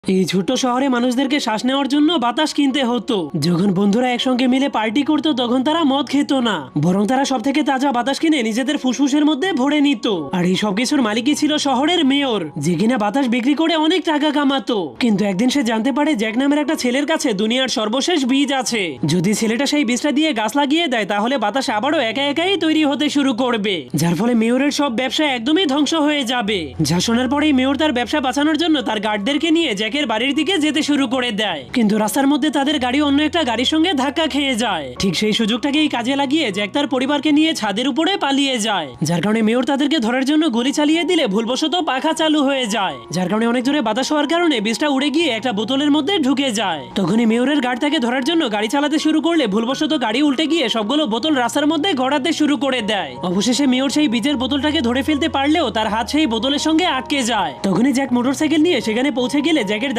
এই ছোট্ট শহরে মানুষদেরকে শ্বাস নেওয়ার জন্য বাতাস কিনতে হতো। যখন বন্ধুরা একসঙ্গে মিলে পার্টি করতো তখন তারা মদ খেত না, বরং তারা সব থেকে তাজা বাতাস কিনে নিজেদের ফুসফুসের মধ্যে ভরে নিত। আর এই সব কিছুর মালিকই ছিল শহরের মেয়র, যে কিনা বাতাস বিক্রি করে অনেক টাকা কামাতো। কিন্তু একদিন সে জানতে পারে জ্যাক নামের একটা ছেলের কাছে দুনিয়ার সর্বশেষ বীজ আছে। যদি ছেলেটা সেই বীজটা দিয়ে গাছ লাগিয়ে দেয় তাহলে বাতাস আবারও একা একাই তৈরি হতে শুরু করবে, যার ফলে মেয়রের সব ব্যবসা একদমই ধ্বংস হয়ে যাবে। যা শোনার পরেই মেয়র তার ব্যবসা বাঁচানোর জন্য তার গার্ডদেরকে নিয়ে জ্যাকের বাড়ির দিকে যেতে শুরু করে দেয়। কিন্তু রাস্তার মধ্যে তাদের গাড়ি অন্য একটা গাড়ির সঙ্গে ধাক্কা খেয়ে যায়। ঠিক সেই সুযোগটাকেই কাজে লাগিয়ে জ্যাক তার পরিবারকে নিয়ে ছাদের উপরে পালিয়ে যায়, যার কারণে মেয়র তাদেরকে ধরার জন্য গুলি চালিয়ে দিলে ভুলবশত পাখা চালু হয়ে যায়, যার কারণে অনেক জোরে বাতাস হওয়ার কারণে বীজটা উড়ে গিয়ে একটা বোতলের মধ্যে ঢুকে যায়। তখনই মেয়রের গার্ড তাকে ধরার জন্য গাড়ি চালাতে শুরু করলে ভুলবশত গাড়ি উল্টে গিয়ে সবগুলো বোতল রাস্তার মধ্যে গড়াতে শুরু করে দেয়। অবশেষে মেয়র সেই বীজের বোতলটাকে ধরে ফেলতে পারলেও তার হাত সেই বোতলের সঙ্গে আটকে যায়। তখনই জ্যাক মোটরসাইকেল নিয়ে সেখানে পৌঁছে গেলে জ্যাকের